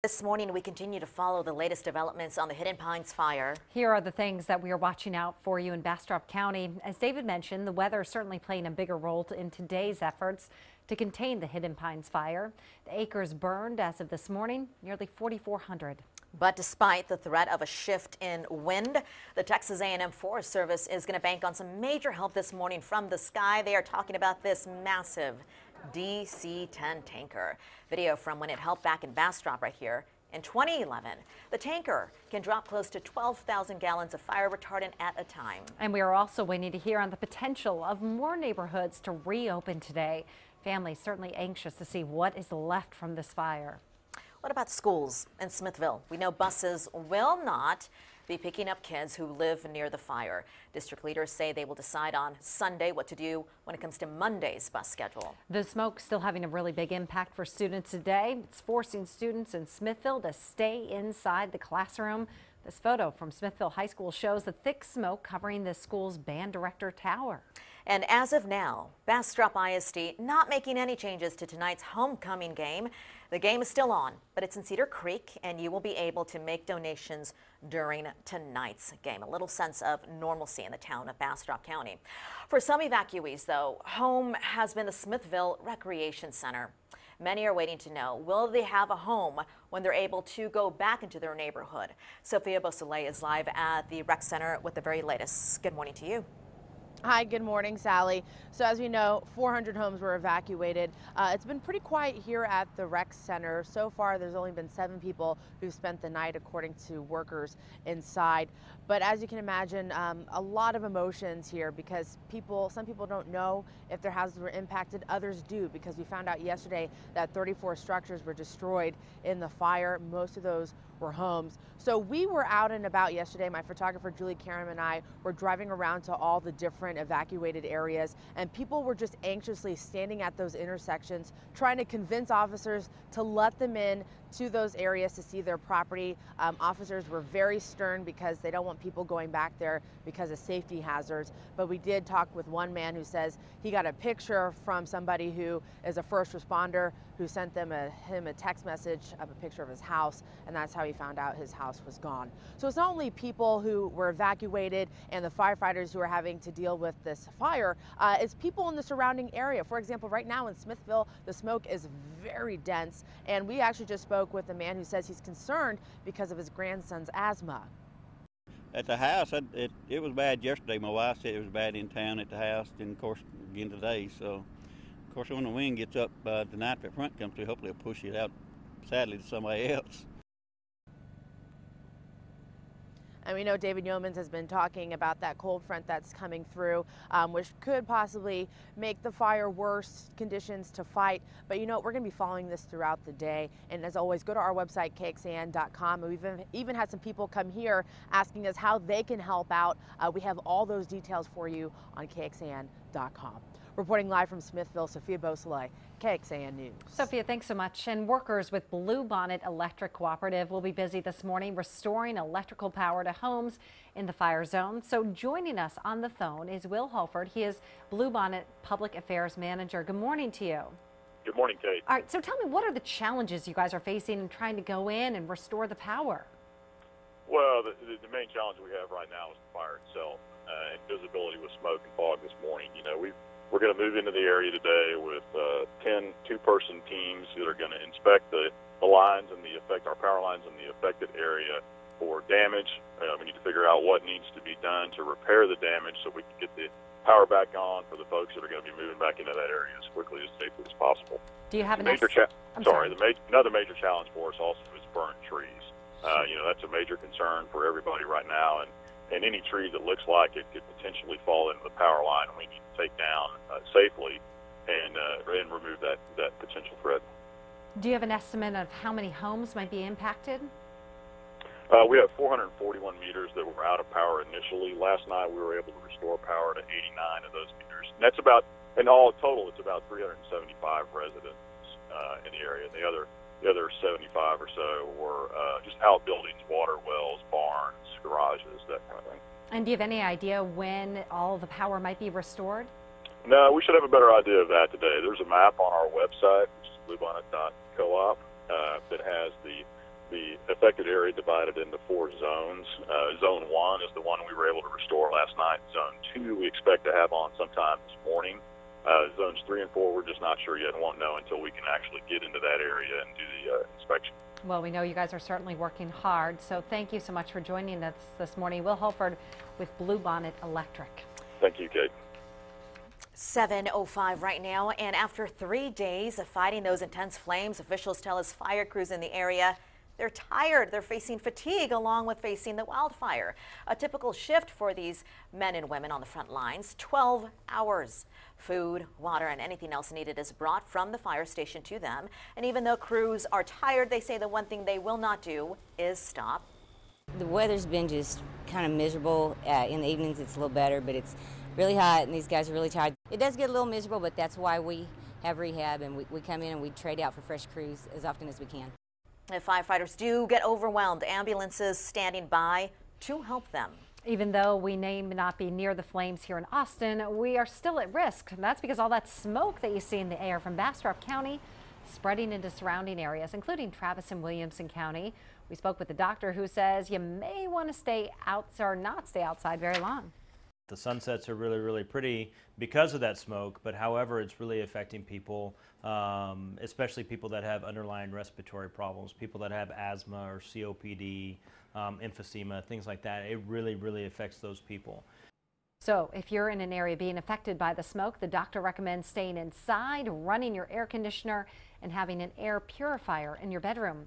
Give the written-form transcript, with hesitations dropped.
This morning, we continue to follow the latest developments on the Hidden Pines fire. Here are the things that we are watching out for you in Bastrop County. As David mentioned, the weather is certainly playing a bigger role in today's efforts to contain the Hidden Pines fire. The acres burned as of this morning, nearly 4,400. But despite the threat of a shift in wind, the Texas A&M Forest Service is going to bank on some major help this morning from the sky. They are talking about this massive DC-10 tanker. Video from when it helped back in Bastrop right here in 2011. The tanker can drop close to 12,000 gallons of fire retardant at a time. And we are also waiting to hear on the potential of more neighborhoods to reopen today. Families certainly anxious to see what is left from this fire. What about schools in Smithville? We know buses will not be picking up kids who live near the fire. District leaders say they will decide on Sunday what to do when it comes to Monday's bus schedule. The smoke still having a really big impact for students today. It's forcing students in Smithville to stay inside the classroom. This photo from Smithville High School shows the thick smoke covering the school's band director tower. And as of now, Bastrop ISD not making any changes to tonight's homecoming game. The game is still on, but it's in Cedar Creek, and you will be able to make donations during tonight's game. A little sense of normalcy in the town of Bastrop County. For some evacuees, though, home has been the Smithville Recreation Center. Many are waiting to know, will they have a home when they're able to go back into their neighborhood? Sophia Beausoleil is live at the rec center with the very latest. Good morning to you. Hi, good morning, Sally. So as we know, 400 homes were evacuated. It's been pretty quiet here at the rec center. So far, there's only been 7 people who spent the night, according to workers inside. But as you can imagine, a lot of emotions here because some people don't know if their houses were impacted. Others do, because we found out yesterday that 34 structures were destroyed in the fire. Most of those were homes. So we were out and about yesterday. My photographer Julie Karam and I were driving around to all the different evacuated areas, and people were just anxiously standing at those intersections trying to convince officers to let them in to those areas to see their property. Officers were very stern because they don't want people going back there because of safety hazards. But we did talk with one man who says he got a picture from somebody who is a first responder who sent him a text message of a picture of his house, and that's how he found out his house was gone. So it's not only people who were evacuated and the firefighters who are having to deal with this fire, it's people in the surrounding area. For example, right now in Smithville, the smoke is very dense, and we actually just spoke with a man who says he's concerned because of his grandson's asthma. At the house, it was bad yesterday. My wife said it was bad in town at the house, and of course again today. So of course when the wind gets up tonight, the front comes through, hopefully it'll push it out, sadly, to somebody else. And we know David Yeomans has been talking about that cold front that's coming through, which could possibly make the fire worse conditions to fight. But you know, we're going to be following this throughout the day. And as always, go to our website, kxan.com. We've even had some people come here asking us how they can help out. We have all those details for you on kxan.com. Reporting live from Smithville, Sophia Beausoleil, KXAN News. Sophia, thanks so much. And workers with Bonnet Electric Co-op will be busy this morning restoring electrical power to homes in the fire zone. So joining us on the phone is Will Holford. He is Bonnet Public Affairs Manager. Good morning to you. Good morning, Kate. All right, so tell me, what are the challenges you guys are facing in trying to go in and restore the power? Well, the main challenge we have right now is the fire itself and visibility with smoke and fog this morning. You know, we're going to move into the area today with 10 two-person teams that are going to inspect the lines and our power lines in the affected area for damage. We need to figure out what needs to be done to repair the damage so we can get the power back on for the folks that are going to be moving back into that area as quickly as safely as possible. Do you have another major challenge for us also is burnt trees. You know, that's a major concern for everybody right now, and any tree that looks like it could potentially fall into the power line, we need to take down safely and remove that potential threat. Do you have an estimate of how many homes might be impacted? We have 441 meters that were out of power initially. Last night we were able to restore power to 89 of those meters. And that's about, in all total, it's about 375 residents in the area. The other 75 or so were just outbuildings, water wells, barns, garages, that kind of thing. And do you have any idea when all the power might be restored? No, we should have a better idea of that today. There's a map on our website, which is bluebonnet.coop, that has the affected area divided into 4 zones. Zone 1 is the one we were able to restore last night. Zone 2 we expect to have on sometime this morning. Zones 3 and 4 we're just not sure yet and won't know until we can actually get into that area and do the inspection. Well, we know you guys are certainly working hard, so thank you so much for joining us this morning. Will Holford with Blue Bonnet Electric. Thank you, Kate. 7:05 right now, and after 3 days of fighting those intense flames, officials tell us fire crews in the area they're tired. They're facing fatigue along with facing the wildfire. A typical shift for these men and women on the front lines, 12 hours. Food, water, and anything else needed is brought from the fire station to them. And even though crews are tired, they say the one thing they will not do is stop. The weather's been just kind of miserable. In the evenings it's a little better, but it's really hot and these guys are really tired. It does get a little miserable, but that's why we have rehab and we come in and we trade out for fresh crews as often as we can. If firefighters do get overwhelmed, ambulances standing by to help them. Even though we may not be near the flames here in Austin, we are still at risk. And that's because all that smoke that you see in the air from Bastrop County spreading into surrounding areas, including Travis and Williamson County. We spoke with the doctor who says you may want to stay out or not stay outside very long. The sunsets are really, really pretty because of that smoke, but however, it's really affecting people, especially people that have underlying respiratory problems, people that have asthma or COPD, emphysema, things like that. It really, really affects those people. So if you're in an area being affected by the smoke, the doctor recommends staying inside, running your air conditioner, and having an air purifier in your bedroom.